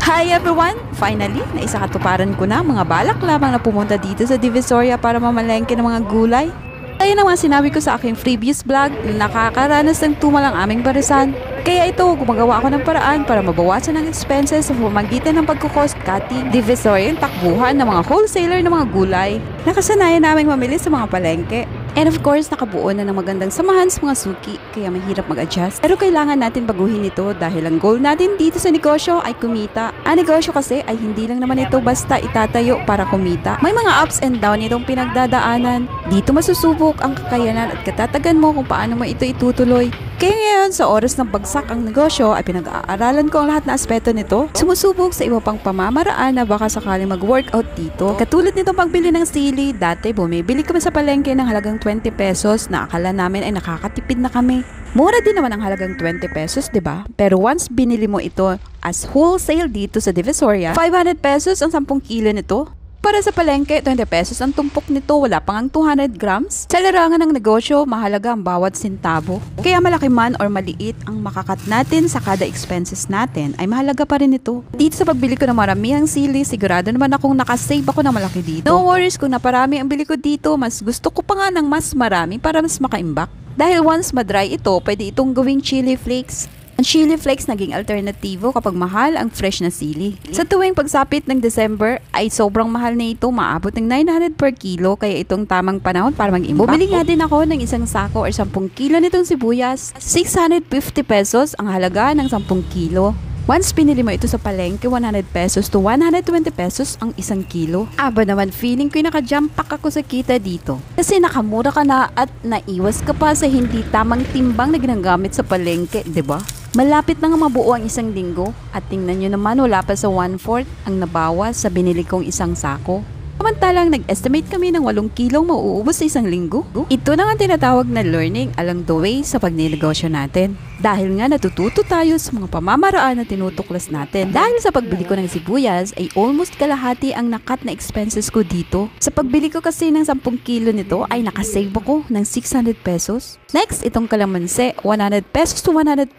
Hi everyone! Finally, naisakatuparan ko na mga balak lamang na pumunta dito sa Divisoria para mamalengke ng mga gulay. Kaya na mga sinabi ko sa aking previous vlog, nakakaranas ng tumal ang aming barisan. Kaya ito, gumagawa ako ng paraan para mabawasan ang expenses sa pamamagitan ng pagkukost cutting. Divisoria yung takbuhan ng mga wholesaler ng mga gulay. Nakasanayan naming mamili sa mga palengke. And of course, nakabuo na ng magandang samahan sa mga suki, kaya mahirap mag-adjust. Pero kailangan natin baguhin ito dahil ang goal natin dito sa negosyo ay kumita. Ang negosyo kasi ay hindi lang naman ito basta itatayo para kumita. May mga ups and down itong pinagdadaanan. Dito masusubok ang kakayanan at katatagan mo kung paano mo ito itutuloy. Kaya ngayon, sa oras ng bagsak ang negosyo, ay pinag-aaralan ko ang lahat na aspeto nito. Sumusubok sa iba pang pamamaraan na baka sakaling mag-workout dito. Katulad nitong pagbili ng sili, dati bumibili kami sa palengke ng halagang 20 pesos na akala namin ay nakakatipid na kami. Mura din naman ang halagang 20 pesos, 'di ba? Pero once binili mo ito as wholesale dito sa Divisoria, 500 pesos ang 10 kilo nito. Para sa palengke, 20 pesos ang tumpok nito, wala pang ang 200 grams. Sa larangan ng negosyo, mahalaga ang bawat sintabo. Kaya malaki man or maliit ang makakat natin sa kada expenses natin, ay mahalaga pa rin ito. Dito sa pagbili ko ng maramihang sili, sigurado naman akong nakasave ako ng malaki dito. No worries kung naparami ang bili ko dito, mas gusto ko pa nga ng mas marami para mas makaimbak. Dahil once madry ito, pwede itong gawing chili flakes. Ang chili flakes naging alternatibo kapag mahal ang fresh na sili. Sa tuwing pagsapit ng December ay sobrang mahal na ito, maabot ng 900 per kilo, kaya itong tamang panahon para mag-imbak. Bumili nga din ako ng isang sako or 10 kilo nitong sibuyas. 650 pesos ang halaga ng 10 kilo. Once pinili mo ito sa palengke, 100 pesos to 120 pesos ang isang kilo. Aba naman, feeling ko'y naka-jump pack ako sa kita dito. Kasi nakamura ka na at naiwas ka pa sa hindi tamang timbang na ginagamit sa palengke, 'di ba? Malapit na nga mabuo ang isang linggo at tingnan nyo naman wala pa sa 1/4 ang nabawas sa binili kong isang sako. Samantalang nag-estimate kami ng 8 kilong mauubos sa isang linggo. Ito na nga tinatawag na learning along the way sa pagnenegosyo natin. Dahil nga natututo tayo sa mga pamamaraan na tinutuklas natin. Dahil sa pagbili ko ng sibuyas ay almost kalahati ang nakat na expenses ko dito. Sa pagbili ko kasi ng 10 kilo nito ay nakasave ako ng 600 pesos. Next, itong kalamansi, 100 pesos to 120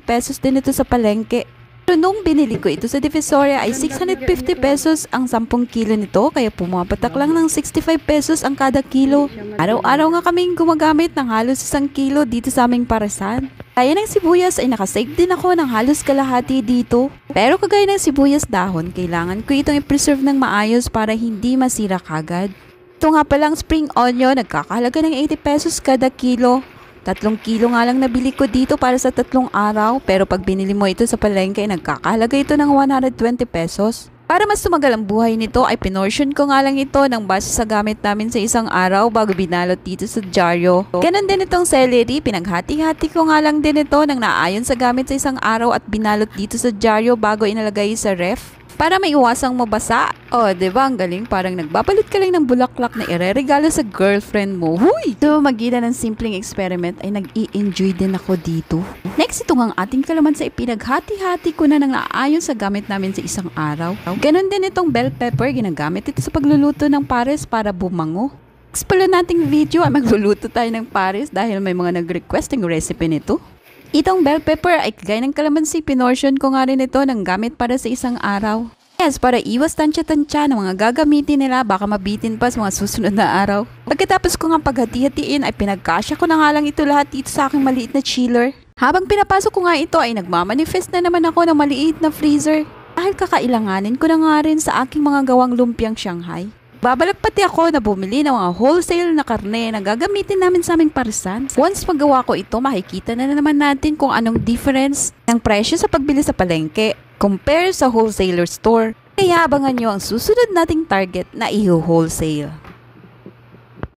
pesos din ito sa palengke. Pero nung binili ko ito sa Divisoria ay 650 pesos ang 10 kilo nito, kaya pumapatak lang ng 65 pesos ang kada kilo. Araw-araw nga kaming gumagamit ng halos 1 kilo dito sa aming parasan. Kaya ng sibuyas ay nakasave din ako ng halos kalahati dito. Pero kagaya ng sibuyas dahon, kailangan ko itong i-preserve ng maayos para hindi masira kagad. Ito nga palang spring onion, nagkakahalaga ng 80 pesos kada kilo. 3 kilo nga lang nabili ko dito para sa 3 araw, pero pag binili mo ito sa palengke, nagkakahalaga ito ng 120 pesos. Para mas tumagal ang buhay nito ay pinortion ko nga lang ito ng base sa gamit namin sa isang araw bago binalot dito sa dyaryo. Ganon din itong celery, pinaghati-hati ko nga lang din ito ng naayon sa gamit sa isang araw at binalot dito sa dyaryo bago inalagay sa ref. Para may iwasang mabasa. O, diba ang galing? Parang nagbabalot ka lang ng bulaklak na ireregalo sa girlfriend mo. Huy! So, magitan ng simpleng experiment ay nag-i-enjoy din ako dito. Next, ito ang ating kalamansi, pinaghati-hati ko na ng naayon sa gamit namin sa isang araw. Ganon din itong bell pepper, ginagamit ito sa pagluluto ng pares para bumango. Next pala nating video ay magluluto tayo ng pares dahil may mga nag-request ng recipe nito. Itong bell pepper ay kagaya ng kalamansi, pinortion ko nga rin ito ng gamit para sa isang araw. Yes, para iwas tansya-tansya ng mga gagamitin nila, baka mabitin pa sa mga susunod na araw. Pagkatapos ko nga paghati-hatiin ay pinagkasya ko na nga lang ito lahat dito sa aking maliit na chiller. Habang pinapasok ko nga ito ay nagmamanifest na naman ako ng maliit na freezer. Dahil kakailanganin ko na nga rin sa aking mga gawang lumpiang Shanghai. Babalak pati ako na bumili ng mga wholesale na karne na gagamitin namin sa aming parisan. Once magawa ko ito, makikita na naman natin kung anong difference ng presyo sa pagbili sa palengke compare sa wholesaler store. Kaya abangan nyo ang susunod nating target na i-wholesale.